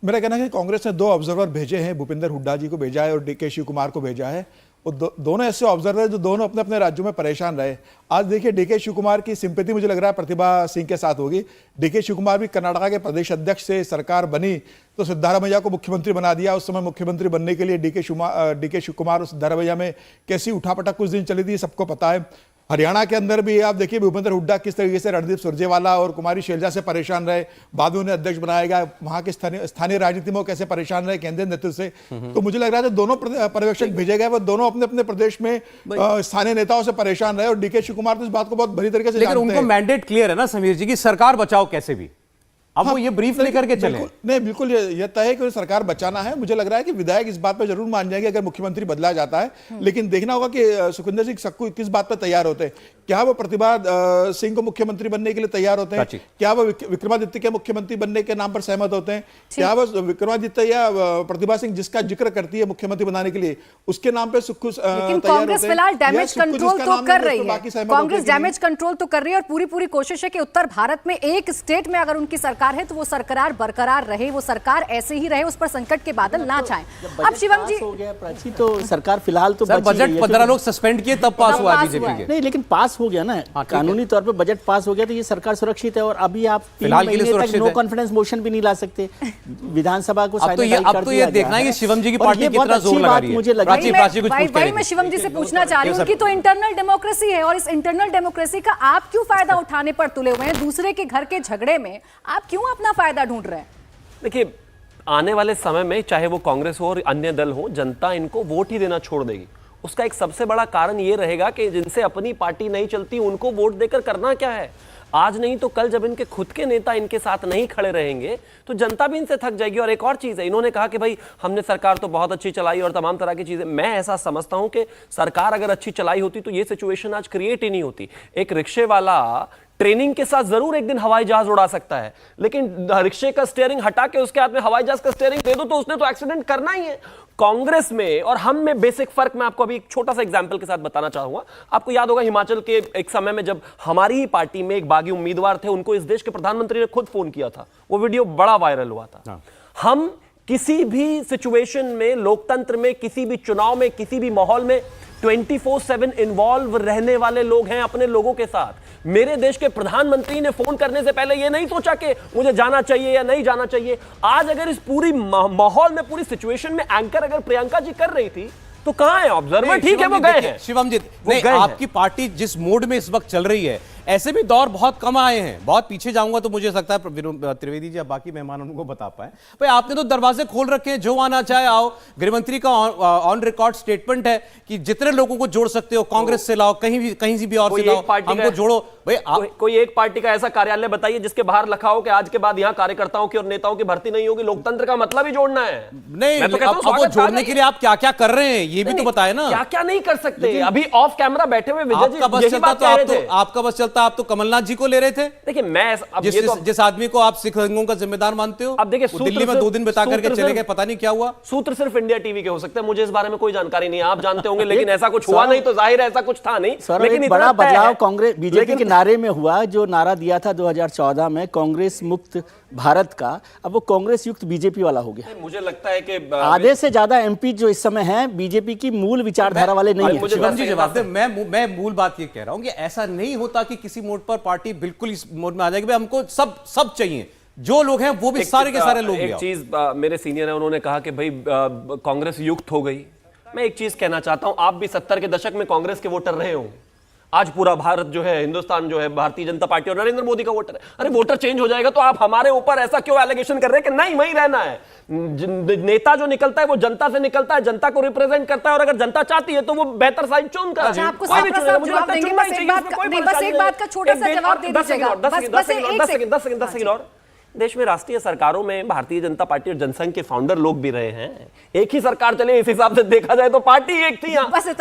मेरा कहना है कि कांग्रेस ने 2 ऑब्जर्वर भेजे हैं, भूपेंद्र हुड्डा जी को भेजा है और डीके शिव कुमार को भेजा है। और दोनों ऐसे ऑब्जर्वर जो दोनों अपने अपने राज्यों में परेशान रहे। आज देखिए डीके शिव कुमार की सिंपैथी मुझे लग रहा है प्रतिभा सिंह के साथ होगी। डीके शिव कुमार भी कर्नाटका के प्रदेश अध्यक्ष से सरकार बनी तो सिद्धारमैया को मुख्यमंत्री बना दिया। उस समय मुख्यमंत्री बनने के लिए डीके शिव कुमार और सिद्धारमैया में कैसी उठापटक कुछ दिन चली थी सबको पता है। हरियाणा के अंदर भी आप देखिए भूपेंद्र हुड्डा किस तरीके से रणदीप सुरजेवाला और कुमारी शैलजा से परेशान रहे, बाद में उन्हें अध्यक्ष बनाया गया। वहां के स्थानीय राजनीति में कैसे परेशान रहे केंद्रीय नेतृत्व से। तो मुझे लग रहा है दोनों पर्यवेक्षक भेजे गए वो दोनों अपने अपने प्रदेश में स्थानीय नेताओं से परेशान रहे और डीके शिव कुमार तो इस बात को बहुत भली तरीके से जानते हैं। लेकिन उनको मैंडेट क्लियर है ना समीर जी की सरकार बचाओ कैसे भी, अब वो ये ब्रीफ लेकर के चले। नहीं बिल्कुल ये तय है कि सरकार बचाना है। मुझे लग रहा है कि विधायक इस बात पर जरूर मान जाएंगे अगर मुख्यमंत्री बदला जाता है, लेकिन देखना होगा कि सुखविंदर सिंह सक्कू किस बात पर तैयार होते हैं। क्या वो प्रतिभा सिंह को मुख्यमंत्री बनने के लिए तैयार होते हैं? क्या वो विक्रमादित्य के मुख्यमंत्री बनने के नाम पर सहमत होते हैं? क्या वो विक्रमादित्य या प्रतिभा सिंह जिसका जिक्र करती है मुख्यमंत्री बनाने के लिए उसके नाम पर सुक्खू कांग्रेस फिलहाल डैमेज कंट्रोल तो कर रही है, कांग्रेस डैमेज कंट्रोल तो कर रही है और पूरी कोशिश है कि उत्तर भारत में एक स्टेट में अगर उनकी सरकार है तो वो सरकार बरकरार रहे, वो सरकार ऐसे ही रहे, उस पर संकट के बादल ना छाएं। अब शिवम जी हो गया प्राची तो सरकार फिलहाल तो बजट 15 लोग सस्पेंड किए तब पास हुआ बीजेपी के। नहीं लेकिन पास हो गया ना, कानूनी तौर पे बजट पास हो गया तो ये सरकार सुरक्षित है। और अभी आप 3 महीने तक नो कॉन्फिडेंस मोशन भी नहीं ला सकते विधानसभा को। अब तो ये देखना है कि शिवम जी की पार्टी कितना जोर लगा रही है। मुझे लगा वही मैं शिवम जी से पूछना चाह रही हूँ, उनकी तो इंटरनल डेमोक्रेसी है और इस इंटरनल डेमोक्रेसी का आप क्यों फायदा उठाने पर तुले हुए हैं? दूसरे के घर के झगड़े में आप क्यों अपना फायदा ढूंढ रहे हैं? देखिए आने वाले समय में चाहे वो कांग्रेस हो और अन्य दल हो, जनता इनको वोट ही देना छोड़ देगी। उसका एक सबसे बड़ा कारण ये रहेगा कि जिनसे अपनी पार्टी नहीं चलती उनको वोट देकर करना क्या है। आज नहीं तो कल जब इनके खुद के नेता इनके साथ नहीं खड़े रहेंगे तो जनता भी इनसे थक जाएगी। और एक और चीज है, इन्होंने कहा कि भाई हमने सरकार तो बहुत अच्छी चलाई और तमाम तरह की चीजें। मैं ऐसा समझता हूं कि सरकार अगर अच्छी चलाई होती तो ये सिचुएशन आज क्रिएट ही नहीं होती। एक रिक्शे वाला ट्रेनिंग के साथ जरूर एक दिन हवाई जहाज उड़ा सकता है, लेकिन रिक्शे का स्टीयरिंग हटा के उसके हाथ में हवाई जहाज का स्टीयरिंग दे दो तो उसने तो एक्सीडेंट करना ही है। कांग्रेस में और हम में बेसिक फर्क मैं आपको अभी एक छोटा सा एग्जांपल के साथ बताना चाहूंगा। आपको याद होगा हिमाचल के एक समय में जब हमारी ही पार्टी में एक बागी उम्मीदवार थे, उनको इस देश के प्रधानमंत्री ने खुद फोन किया था, वो वीडियो बड़ा वायरल हुआ था। हम किसी भी सिचुएशन में, लोकतंत्र में, किसी भी चुनाव में, किसी भी माहौल में 24/7 इन्वॉल्व रहने वाले लोग हैं अपने लोगों के साथ। मेरे देश के प्रधानमंत्री ने फोन करने से पहले यह नहीं सोचा कि मुझे जाना चाहिए या नहीं जाना चाहिए। आज अगर इस पूरी माहौल में, पूरी सिचुएशन में एंकर अगर प्रियंका जी कर रही थी तो कहां है ऑब्जर्वर? ठीक है वो गए हैं शिवम जी, नहीं आपकी पार्टी जिस मोड में इस वक्त चल रही है ऐसे भी दौर बहुत कम आए हैं। बहुत पीछे जाऊंगा तो मुझे लगता है त्रिवेदी जी या बाकी मेहमान उनको बता पाए। भाई आपने तो दरवाजे खोल रखे हैं, जो आना चाहे आओ। गृहमंत्री का ऑन रिकॉर्ड स्टेटमेंट है कि जितने लोगों को जोड़ सकते हो कांग्रेस से लाओ, कहीं से भी और से लाओ, हमको जोड़ो। भाई कोई एक पार्टी का ऐसा कार्यालय बताइए जिसके बाहर लिखा हो कि आज के बाद यहां कार्यकर्ताओं की और नेताओं की भर्ती नहीं होगी। लोकतंत्र का मतलब ही जोड़ना है। नहीं अब जोड़ने के लिए आप क्या क्या कर रहे हैं ये भी तो बताए ना। क्या क्या नहीं कर सकते? अभी ऑफ कैमरा बैठे हुए विजय जी आपका बस चलता तो आप तो कमलनाथ जी को ले रहे थे। देखिए मैं जिस आदमी को आप सिख संघों का जिम्मेदार मानते हो, अब देखिए दिल्ली में 2 दिन बिता करके चले गए, पता नहीं क्या हुआ। सूत्र सिर्फ इंडिया टीवी के हो सकते हैं, मुझे इस बारे में कोई जानकारी नहीं है, आप जानते होंगे। लेकिन ऐसा कुछ हुआ नहीं तो जाहिर है ऐसा कुछ था नहीं। लेकिन बड़ा बदलाव कांग्रेस बीजेपी के नारे में हुआ, जो नारा दिया था 2014 में कांग्रेस मुक्त भारत का, अब वो कांग्रेस युक्त बीजेपी वाला हो गया। मुझे लगता है कि आधे से ज्यादा एमपी जो इस समय हैं बीजेपी की मूल विचारधारा वाले नहीं है। शिवम जी जवाब दे। मैं मूल बात ये कह रहा हूं कि ऐसा नहीं होता कि किसी मोड पर पार्टी बिल्कुल इस मोड में आ जाएगी हमको सब चाहिए। जो लोग हैं वो भी सारे के सारे लोग। एक चीज मेरे सीनियर है, उन्होंने कहा कि भाई कांग्रेस युक्त हो गई। मैं एक चीज कहना चाहता हूं, आप भी 70 के दशक में कांग्रेस के वोटर रहे हो। आज पूरा भारत जो है, हिंदुस्तान जो है भारतीय जनता पार्टी और नरेंद्र मोदी का वोटर है। अरे वोटर चेंज हो जाएगा तो आप हमारे ऊपर ऐसा क्यों एलिगेशन कर रहे हैं कि नहीं वहीं रहना है? नेता जो निकलता है वो जनता से निकलता है, जनता को रिप्रेजेंट करता है और अगर जनता चाहती है तो वो बेहतर साइड चुनकर बस एक बात का छोटा सा जवाब दे दीजिएगा। 10 सेकंड और। देश में राष्ट्रीय सरकारों में भारतीय जनता पार्टी और जनसंघ के फाउंडर लोग भी रहे हैं। एक ही सरकार चले, इस हिसाब से देखा जाए तो पार्टी एक थी।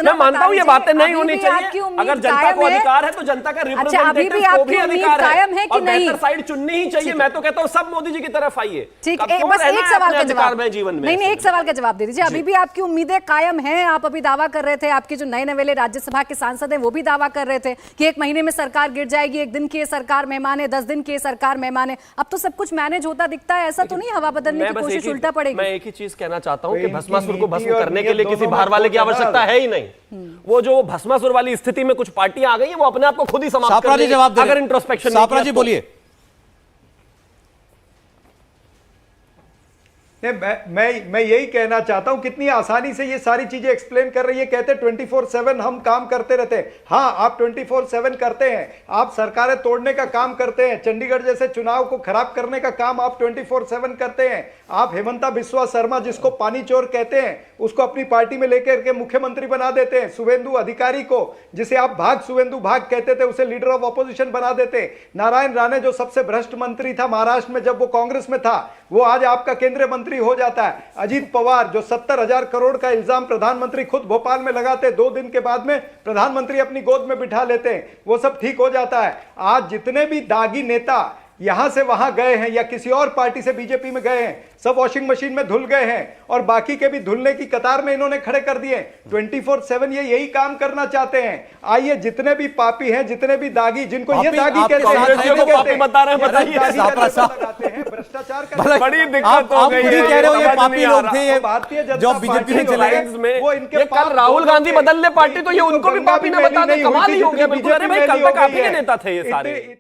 मैं मानता हूं ये बातें नहीं होनी चाहिए। अगर जनता को अधिकार है तो जनता का रिप्रेजेंटेटिव को भी अधिकार है और बेहतर साइड चुननी ही चाहिए। मैं तो कहता हूं सब मोदी जी की तरफ आइए। ठीक है, बस एक सवाल का जवाब जीवन में नहीं, एक सवाल का जवाब दे दीजिए। अभी भी आपकी उम्मीदें कायम हैं? आप अभी दावा कर रहे थे, आपके जो नए नवेले राज्यसभा के सांसद हैं वो भी दावा कर रहे थे कि 1 महीने में सरकार गिर जाएगी, 1 दिन की सरकार मेहमान है, 10 दिन की सरकार मेहमान है। अब तो सब कुछ मैनेज होता दिखता है, ऐसा तो नहीं हवा बदलने की कोशिश उल्टा पड़ेगी। मैं एक ही चीज कहना चाहता हूं कि भस्मासुर को भस्म करने के लिए किसी बाहर वाले की आवश्यकता है ही नहीं। वो जो भस्मासुर वाली स्थिति में कुछ पार्टियां आ गई है, वो अपने आप को खुद ही समाप्त कर लेंगी जवाब अगर इंट्रोस्पेक्शन। सापरा जी बोलिए। मैं यही कहना चाहता हूं, कितनी आसानी से ये सारी चीजें एक्सप्लेन कर रही है। कहते 24/7 हम काम करते रहते हैं। हाँ, आप 24/7 करते हैं, आप सरकारें तोड़ने का काम करते हैं, चंडीगढ़ जैसे चुनाव को खराब करने का काम आप 24/7 करते हैं। आप हेमंता बिस्वा शर्मा, जिसको पानी चोर कहते हैं, उसको अपनी पार्टी में लेकर के मुख्यमंत्री बना देते हैं। शुभेंदु अधिकारी को, जिसे आप भाग शुभेंदु भाग कहते थे, उसे लीडर ऑफ ऑपोजिशन बना देते हैं। नारायण राणे, जो सबसे भ्रष्ट मंत्री था महाराष्ट्र में जब वो कांग्रेस में था, वो आज आपका केंद्रीय मंत्री हो जाता है। अजीत पवार, जो 70,000 करोड़ का इल्जाम प्रधानमंत्री खुद भोपाल में लगाते, 2 दिन के बाद में प्रधानमंत्री अपनी गोद में बिठा लेते हैं, वो सब ठीक हो जाता है। आज जितने भी दागी नेता यहां से वहां गए हैं या किसी और पार्टी से बीजेपी में गए हैं, सब वॉशिंग मशीन में धुल गए हैं और बाकी के भी धुलने की कतार में इन्होंने खड़े कर दिए। 24/7 ये यही काम करना चाहते हैं। आइए, जितने भी पापी हैं, जितने भी दागी, जिनको ये दागी कहते हैं, भ्रष्टाचार का बड़ी दिक्कत हो गई है। कह रहे हो ये पापी लोग थे, ये भारतीय जनता जो बीजेपी में चले गए, वो इनके कल राहुल गांधी बदल ले पार्टी तो ये उनको भी पापी न बता दे, कमाल ही हो गया बिल्कुल। अरे भाई, कल तक आप ही के नेता थे ये सारे।